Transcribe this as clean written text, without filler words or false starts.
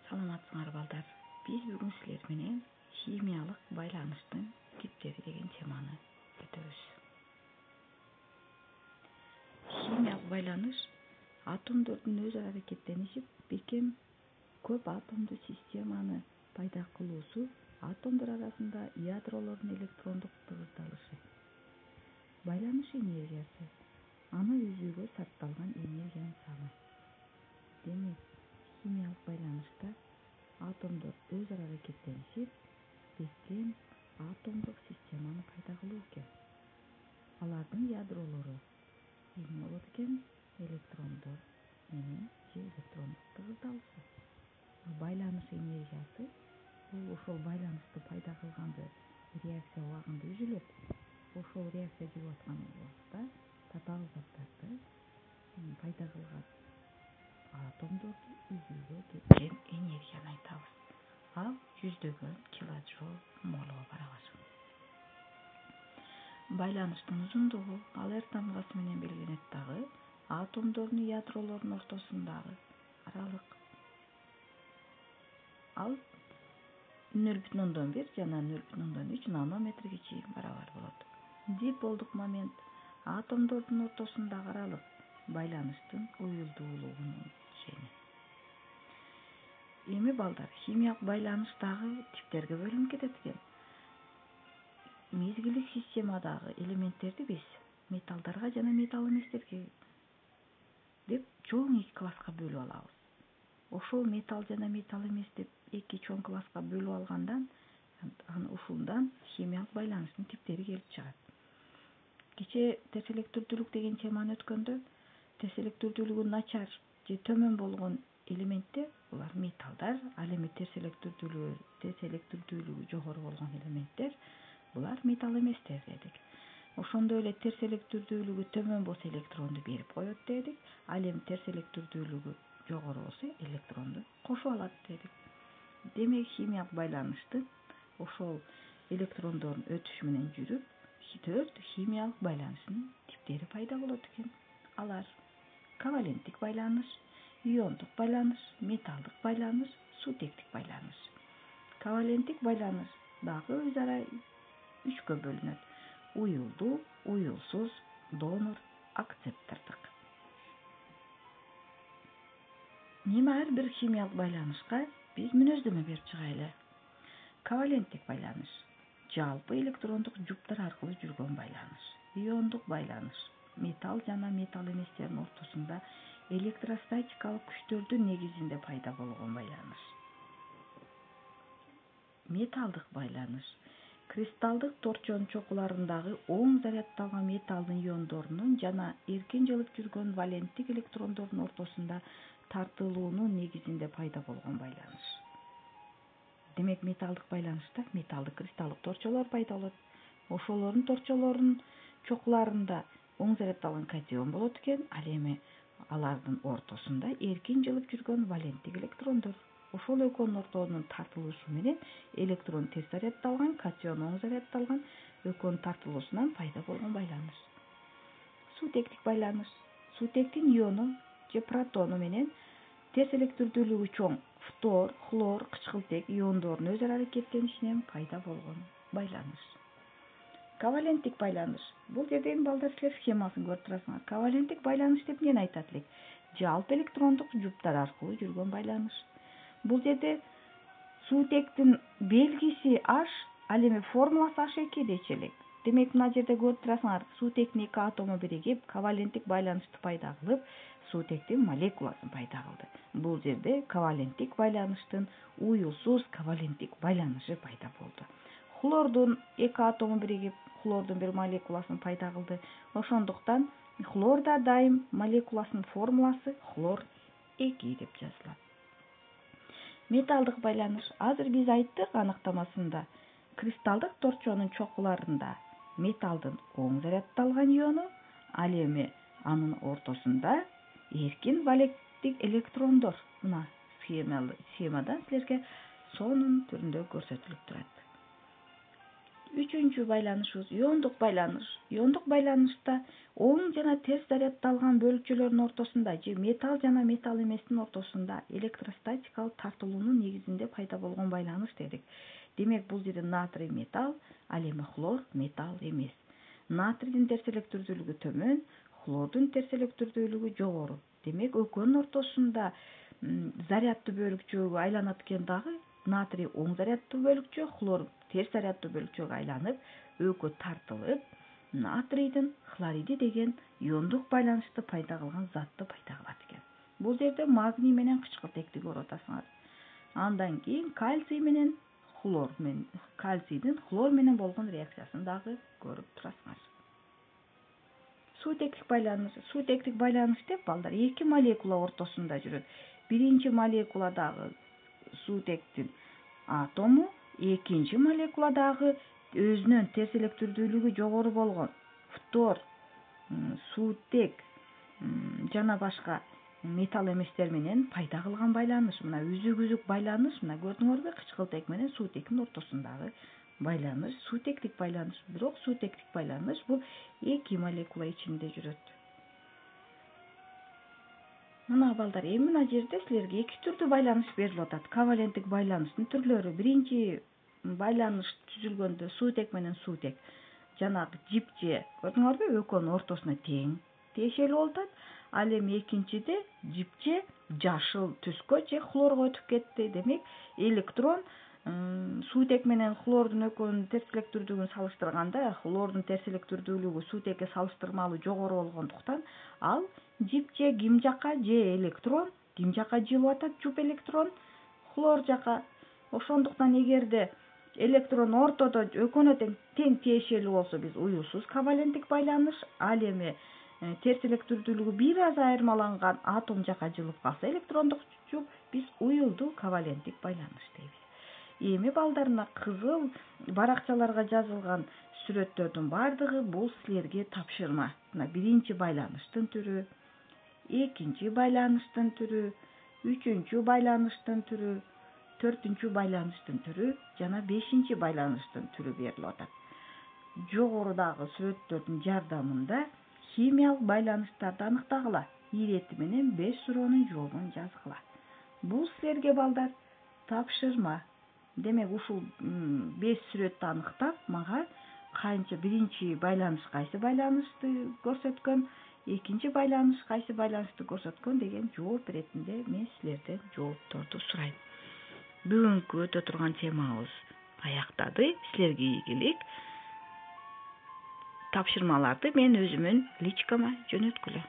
Саламатсыңар балдар. Биз бүгүн силер менен химиялык байланыштын типтери деген теманы өтөбүз. Химиялык байланыш атомдордун өз ара аракеттенишип бекем көп атомдуу системаны пайда кылуусу, атомдор арасында ядролордун электрондук тыгыздалышы. Байланыш энергиясы аны үзүүгө сарпталган энергиянын саны. Демек, химиялык байланышта атомдор өз ара аракеттенишип бекем атомдук системаны пайда кылуу экен. Алардын ядролору эмне болот экен? Электрондор менен же электрондук тыгыздалышы. Байланыш энергиясы бул ошол байланышты пайда кылганды реакция убагында үзүлөт. Ошол реакция жүрүп аткан убакта татаал заттарды пайда кылган атомдорду үзүүгө кеткен энергияны айтабыз. Ал жүздөгөн килоджоуль молго барабар. Байланыштын узундугу ал R тамгасы менен белгиленет дагы атомдордун ядролордун ортосундагы аралык. Ал 0,1 жана 0,3 нанометрге чейин барабар болот. Диполдук момент атомдордун ортосундагы аралык байланыштын уюлдуулугунун шени. Эми балдар, химиялык байланыш дагы типтерге бөлүнүп кетет экен. Мезгилдик системадагы элементтерди биз металлдарга жана металл эместерге деп чоң 2 класска бөлүп алабыз. Ошол металл жана металл эмес деп 2 чоң класска бөлүп алгандан ушундан химиялык байланыштын типтери келип чыгат. Кече терс электирдүүлүк деген теманы өткөндө терс электирдүүлүгү начар же төмөн болгон элементтер булар металлдар, ал эми терс электирдүүлүгү жогору болгон элементтер булар металл эместер дедик. Ошондой эле терс электирдүүлүгү төмөн болсо электронду берип коет дедик. Ал эми терс электирдүүлүгү жогору болсо электронду кошуп алат дедик. Демек, химиялык байланыштын ошол электрондордун өтүшү менен жүрүп 4 химиялык байланыштын типтери пайда болот экен. Алар: коваленттик байланыш, иондук байланыш, металлдык байланыш, суутектик байланыш. Коваленттик байланыш дагы өз ара 3кө бөлүнөт: уюлдуу, уюлсуз, донор, акцептордук. Эми ар бир химиялык байланышка биз мүнөздөмө берип чыгайлы. Коваленттик байланыш жалпы электрондук жуптар аркылуу жүргөн байланыш. Иондук байланыш металл жана металл эместердин ортосунда электростатикалык күчтөрдүн негизинде пайда болгон байланыш. Металлдык байланыш кристалдык торчонун чокуларындагы оң заряддалган металлдын иондорунун жана эркин жылып жүргөн валенттик электрондордун ортосунда тартылуунун негизинде пайда болгон байланыш. Демек, металлдык байланышта металлдык кристалдык торчолор пайда болот. Ошолордун торчолорунун чокуларында оң заряддалган катион болот экен, ал эми алардын ортосунда эркин жылып жүргөн валенттик электрондор. Ошол экөөнүн ортонун тартылышы менен электрон терс заряддалган, катион оң заряддалган экөөнүн тартылуусунан пайда болгон байланыш. Суутектик байланыш суутектин иону же протону менен терс электирдүүлүгү чоң фтор, хлор, кычкылтек иондорунун өз ара аракеттенишинен пайда болгон байланыш. Коваленттик байланыш бул жерде балдар силер схемасын көрүп турасыңар. Коваленттик байланыш деп эмнени айтат элек? Жалпы электрондук жуптар аркылуу жүргөн байланыш. Бул жерде суутектин белгиси H, ал эми формуласы H2 дечи элек. Демек, мына жерде көрүп турасыңар, суутектин 2 атому биригип коваленттик байланышты пайда кылып, суутектин молекуласын пайда кылды. Бул жерде коваленттик байланыштын уюлсуз коваленттик байланышы пайда болду. Хлордун 2 атому биригип, хлордун бир молекуласын пайда кылды. Ошондуктан хлорда дайым молекуласынын формуласы хлор 2 деп жазылат. Металлдык байланыш азыр биз айттык аныктамасында кристалдык торчонун чокуларында металлдын оң заряддалган иону, ал эми анын ортосунда эркин валенттик электрондор. Мына схемадан силерге сонун түрүндө көрсөтүлүп турат. Үчүнчү байланышыбыз иондук байланыш. Иондук байланышта оң жана терс заряддалган бөлүкчөлөрдүн ортосунда же металл жана металл эместин ортосунда электростатикалык тартылуунун негизинде пайда болгон байланыш дедик. Демек, бул жерде натрий металл, ал эми хлор металл эмес. Натрийдин терс электирдүүлүгү төмөн, хлордун терс электирдүүлүгү жогору. Демек, экөөнүн ортосунда заряддуу бөлүкчөгө айланат экен дагы. Натрий оң заряддуу бөлүкчө, хлор терс заряддуу бөлүкчөгө айланып, экөө тартылып, натрийдин хлориди деген иондук байланышты пайда кылган затты пайда кылат экен. Бул жерде магний менен кычкылтекти көрүп атасыңар. Андан кийин кальцийдин хлор менен болгон реакциясын дагы көрүп турасыңар. Суутектик байланыш. Суутектик байланыш деп балдар эки молекула ортосунда жүрөт. Биринчи молекуладагы суутектин атому, экинчи молекуладагы өзүнүн терс электирдүүлүгү жогору болгон фтор, суутек жана башка металл эместер менен пайда кылган байланыш. Мына үзүк байланыш, мына көрдүңөрбү, кычкылтек менен суутектин ортосундагы байланыш суутектик байланыш. Бирок суутектик байланыш бул эки молекула ичинде жүрөт. Мына балдар, эми мына жерде силерге эки түрдүү байланыш берилип атат. Коваленттик байланыштын түрлөрү. Биринчи байланыш түзүлгөндө суутек менен суутек жанагы жипче, көрдүңөрбү, экөөнүн ортосуна тең тиешелүү болуп атат. Ал эми экинчиде жипче жашыл түскө же хлорго өтүп кетти. Демек, электрон суутек менен хлордун экөөнүн терс электирдүүлүгүн салыштырганда, хлордун терс электирдүүлүгү суутекке салыштырмалуу жогору болгондуктан, ал жипче ким жака же электрон ким жака жылып атат, жуп электрон хлор жака. Ошондуктан эгерде электрон ортодо экөөнө тең тиешелүү болсо, биз уюлсуз коваленттик байланыш. Ал эми терс электирдүүлүгү бир аз айырмаланган атом жака жылып калса электрондук жуп, биз уюлдуу коваленттик байланыш дейбиз. Эми балдар, мына кызыл баракчаларга жазылган сүрөттөрдүн баардыгы бул силерге тапшырма. Мына биринчи байланыштын түрү, экинчи байланыштын түрү, үчүнчү байланыштын түрү, төртүнчү байланыштын түрү жана бешинчи байланыштын түрү берилип атат. Жогорудагы сүрөттөрдүн жардамында химиялык байланыштарды аныктагыла, ирети менен 5 суроонун жообун жазгыла. Бул силерге балдар тапшырма. Демек, ушул 5 сүрөттү аныктап, мага канча биринчи байланыш кайсы байланышты көрсөткөн, экинчи байланыш кайсы байланышты көрсөткөн деген жооп иретинде мен силерден жоопторду сурайм. Бүгүнкү өтө турган темабыз аяктады. Силерге ийгилик. Тапшырмаларды мен өзүмүн личкама жөнөткүлө.